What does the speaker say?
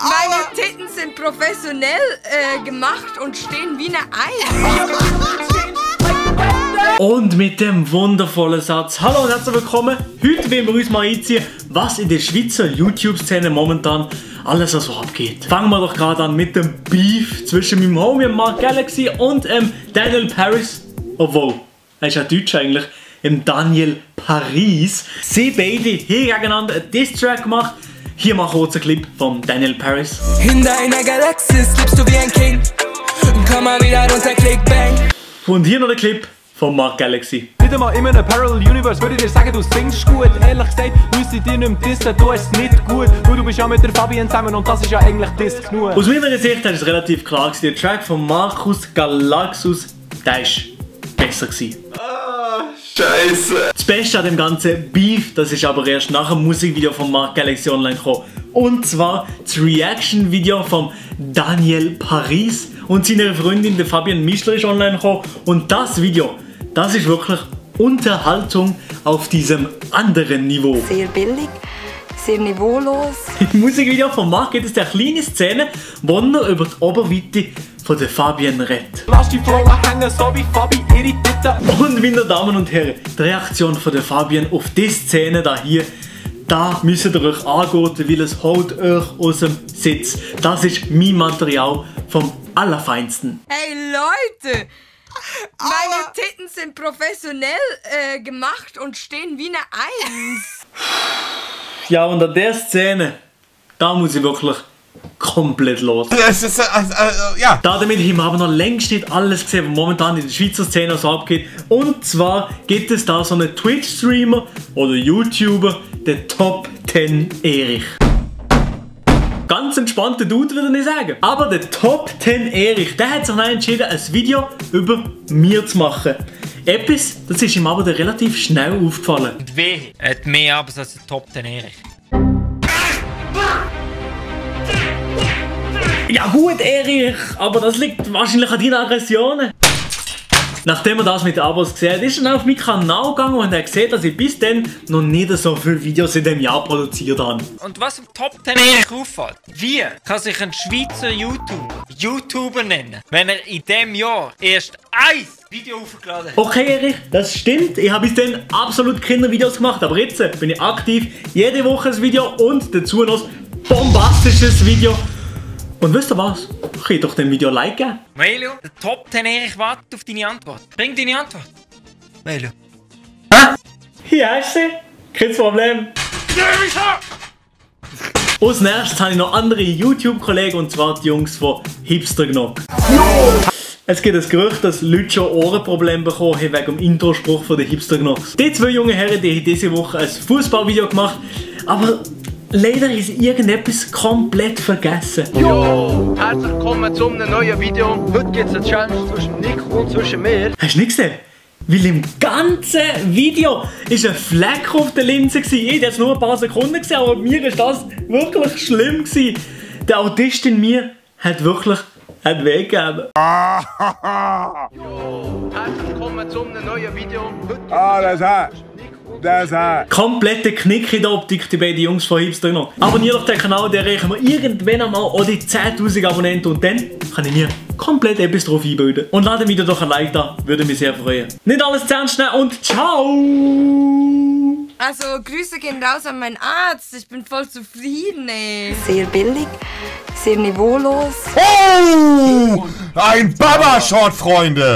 Meine Titten sind professionell gemacht und stehen wie eine Eins. Und mit dem wundervollen Satz, hallo und herzlich willkommen. Heute wollen wir uns mal einziehen, was in der Schweizer YouTube-Szene momentan alles so abgeht. Fangen wir doch gerade an mit dem Beef zwischen meinem Homie Mark Galaxy und Daniel Paris. Obwohl, er ist ja Deutsch eigentlich. Daniel Paris. Sie beide hier gegeneinander einen Diss-Track gemacht. Hier mal kurz ein Clip von Daniel Paris. In deiner Galaxis lebst du wie ein King. Komm mal wieder runter, Click Bang. Und hier noch der Clip von Mark Galaxy. Nicht einmal in einem Parallel Universe würde ich dir sagen, du singst gut. Ehrlich gesagt, müsste ich dir nicht mehr dissen, du hast es nicht gut. Weil du bist ja mit der Fabienne zusammen und das ist ja eigentlich Diss genug. Aus meiner Sicht ist es relativ klar gewesen. Der Track von Markus Galaxus, der ist besser gewesen. Scheiße! Das Beste an dem ganzen Beef, das ist aber erst nach dem Musikvideo von Mark Galaxy online gekommen. Und zwar das Reaction-Video von Daniel Paris und seiner Freundin der Fabienne Mischler ist online gekommen. Und das Video, das ist wirklich Unterhaltung auf diesem anderen Niveau. Sehr billig, sehr niveaulos. Im Musikvideo von Mark gibt es eine kleine Szene, wo er über die Oberweite von der Fabienne redet. Lass die Frau hängen, so wie Fabi ihre Titten. Und meine Damen und Herren, die Reaktion von der Fabienne auf diese Szene da hier, da müsst ihr euch angehen, weil es holt euch aus dem Sitz. Das ist mein Material vom Allerfeinsten. Hey Leute! Meine Titten sind professionell gemacht und stehen wie eine Eins. Ja, und an der Szene, da muss ich wirklich komplett los. Das ist, ja. Damit haben wir aber noch längst nicht alles gesehen, was momentan in der Schweizer Szene so abgeht. Und zwar gibt es da so einen Twitch-Streamer oder YouTuber, der Top 10 Erich. Ganz entspannter Dude, würde ich sagen. Aber der Top 10 Erich, der hat sich dann entschieden, ein Video über mir zu machen. Etwas, das ist ihm aber relativ schnell aufgefallen. Und wehe, er hat mehr Abos als der Top 10 Erich. Ja gut, Erich, aber das liegt wahrscheinlich an deinen Aggressionen. Nachdem er das mit den Abos gesehen hat, ist er dann auf meinen Kanal gegangen und hat gesehen, dass ich bis dann noch nicht so viele Videos in diesem Jahr produziert habe. Und was im Top 10 Erich auffällt, wie kann sich ein Schweizer YouTuber nennen, wenn er in diesem Jahr erst ein Video hochgeladen hat? Okay, Erich, das stimmt. Ich habe bis dann absolut keine Videos gemacht, aber jetzt bin ich aktiv. Jede Woche ein Video und dazu noch ein bombastisches Video. Und wisst ihr was? Ich kann doch dem Video ein Like geben. Melio, der Top 10 Erich wartet auf deine Antwort. Bring deine Antwort. Melio. Hä? Hier hast du sie. Kein Problem. Als nächstes habe ich noch andere YouTube-Kollegen, und zwar die Jungs von Hipster Gnock. Es gibt das Gerücht, dass Leute schon Ohrenprobleme bekommen haben wegen dem Introspruch von den Hipster Gnocks. Die zwei jungen Herren, die haben diese Woche ein Fußballvideo gemacht, aber leider ist irgendetwas komplett vergessen. Jo, herzlich willkommen zu einem neuen Video. Heute gibt es eine Challenge zwischen Nick und zwischen mir. Hast du nicht gesehen? Weil im ganzen Video ist ein Fleck auf der Linse gewesen. Ich habe jetzt nur ein paar Sekunden gesehen, aber mir ist das wirklich schlimm gewesen. Der Autist in mir hat wirklich weggegeben. Jo, herzlich willkommen zu einem neuen Video. Das hat. Komplette Knick in der Optik, die beiden Jungs von Hipster Gnock. Abonniert doch den Kanal, der erreichen wir irgendwann einmal auch die 10.000 Abonnenten und dann kann ich mir komplett etwas drauf einbilden. Und lasst mir doch ein Like da, würde mich sehr freuen. Nicht alles zu ernst nehmen und ciao! Also Grüße gehen raus an meinen Arzt. Ich bin voll zufrieden, ey. Sehr billig, sehr niveaulos. Oh! Ein Baba-Short, Freunde!